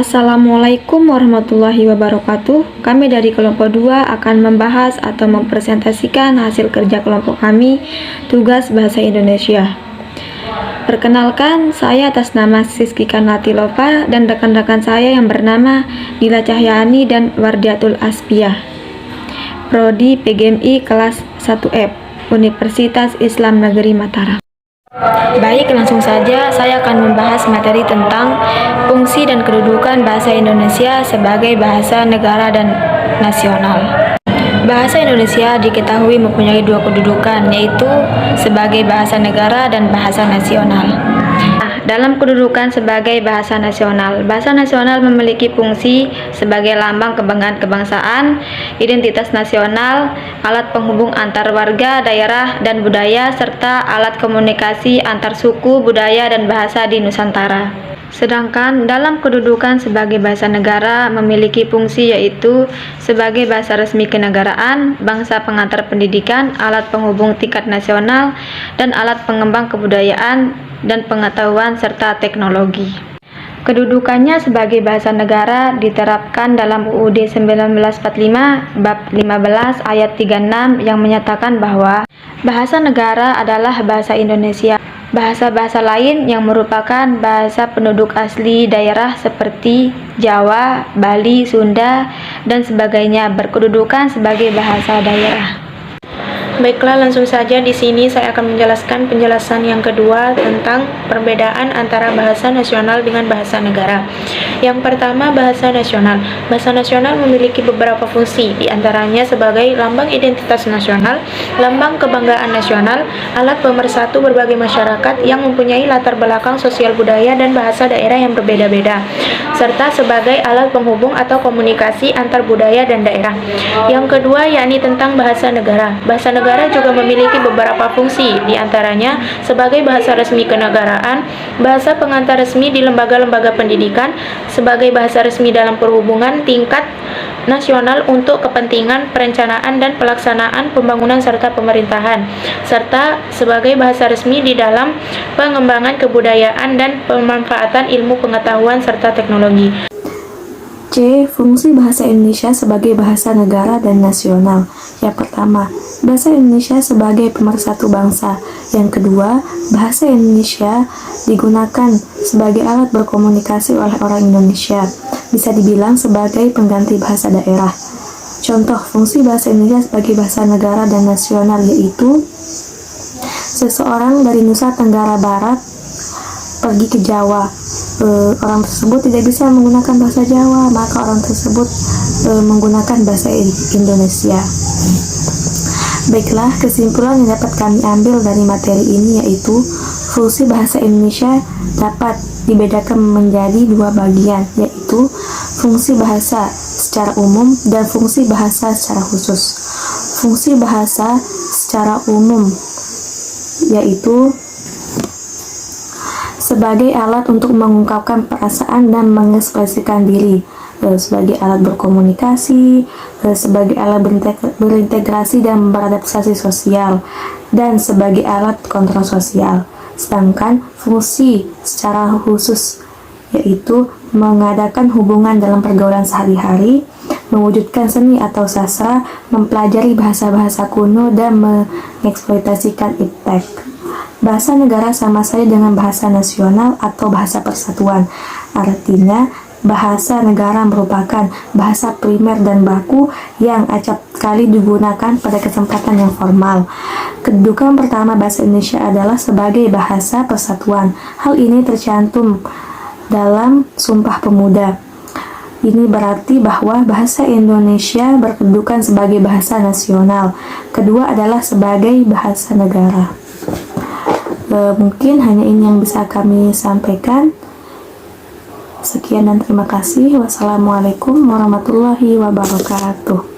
Assalamualaikum warahmatullahi wabarakatuh. Kami dari kelompok 2 akan membahas atau mempresentasikan hasil kerja kelompok kami, tugas Bahasa Indonesia. Perkenalkan, saya atas nama Siski Kanlatilova dan rekan-rekan saya yang bernama Dila Cahyani dan Wardiatul Aspiah. Prodi PGMI kelas 1F, Universitas Islam Negeri Mataram. Baik, langsung saja saya akan membahas materi tentang fungsi dan kedudukan bahasa Indonesia sebagai bahasa negara dan nasional. Bahasa Indonesia diketahui mempunyai dua kedudukan, yaitu sebagai bahasa negara dan bahasa nasional. Dalam kedudukan sebagai bahasa nasional memiliki fungsi sebagai lambang kebanggaan kebangsaan, identitas nasional, alat penghubung antar warga, daerah, dan budaya, serta alat komunikasi antar suku, budaya, dan bahasa di Nusantara. Sedangkan dalam kedudukan sebagai bahasa negara memiliki fungsi yaitu sebagai bahasa resmi kenegaraan, bangsa pengantar pendidikan, alat penghubung tingkat nasional, dan alat pengembang kebudayaan dan pengetahuan serta teknologi. Kedudukannya sebagai bahasa negara diterapkan dalam UUD 1945 bab 15 ayat 36 yang menyatakan bahwa bahasa negara adalah bahasa Indonesia. Bahasa-bahasa lain yang merupakan bahasa penduduk asli daerah seperti Jawa, Bali, Sunda, dan sebagainya berkedudukan sebagai bahasa daerah. Baiklah, langsung saja di sini saya akan menjelaskan penjelasan yang kedua tentang perbedaan antara bahasa nasional dengan bahasa negara. Yang pertama, bahasa nasional. Bahasa nasional memiliki beberapa fungsi, diantaranya sebagai lambang identitas nasional, lambang kebanggaan nasional, alat pemersatu berbagai masyarakat yang mempunyai latar belakang sosial budaya dan bahasa daerah yang berbeda-beda, serta sebagai alat penghubung atau komunikasi antar budaya dan daerah. Yang kedua, yakni tentang bahasa negara. Bahasa negara juga memiliki beberapa fungsi, diantaranya sebagai bahasa resmi kenegaraan, bahasa pengantar resmi di lembaga-lembaga pendidikan, sebagai bahasa resmi dalam perhubungan tingkat nasional untuk kepentingan perencanaan dan pelaksanaan pembangunan serta pemerintahan, serta sebagai bahasa resmi di dalam pengembangan kebudayaan dan pemanfaatan ilmu pengetahuan serta teknologi. C. Fungsi bahasa Indonesia sebagai bahasa negara dan nasional. Yang pertama, bahasa Indonesia sebagai pemersatu bangsa. Yang kedua, bahasa Indonesia digunakan sebagai alat berkomunikasi oleh orang Indonesia. Bisa dibilang sebagai pengganti bahasa daerah. Contoh fungsi bahasa Indonesia sebagai bahasa negara dan nasional yaitu seseorang dari Nusa Tenggara Barat pergi ke Jawa. Orang tersebut tidak bisa menggunakan bahasa Jawa, maka orang tersebut menggunakan bahasa Indonesia. Baiklah, kesimpulan yang dapat kami ambil dari materi ini yaitu fungsi bahasa Indonesia dapat dibedakan menjadi dua bagian, yaitu fungsi bahasa secara umum dan fungsi bahasa secara khusus. Fungsi bahasa secara umum yaitu sebagai alat untuk mengungkapkan perasaan dan mengekspresikan diri, sebagai alat berkomunikasi, sebagai alat berintegrasi dan beradaptasi sosial, dan sebagai alat kontrol sosial. Sedangkan fungsi secara khusus yaitu mengadakan hubungan dalam pergaulan sehari-hari, mewujudkan seni atau sastra, mempelajari bahasa-bahasa kuno, dan mengeksploitasikan iptek. Bahasa negara sama saja dengan bahasa nasional atau bahasa persatuan. Artinya, bahasa negara merupakan bahasa primer dan baku yang acap kali digunakan pada kesempatan yang formal. Kedudukan pertama bahasa Indonesia adalah sebagai bahasa persatuan. Hal ini tercantum dalam Sumpah Pemuda. Ini berarti bahwa bahasa Indonesia berkedudukan sebagai bahasa nasional. Kedua adalah sebagai bahasa negara. Mungkin hanya ini yang bisa kami sampaikan. Sekian dan terima kasih. Wassalamualaikum warahmatullahi wabarakatuh.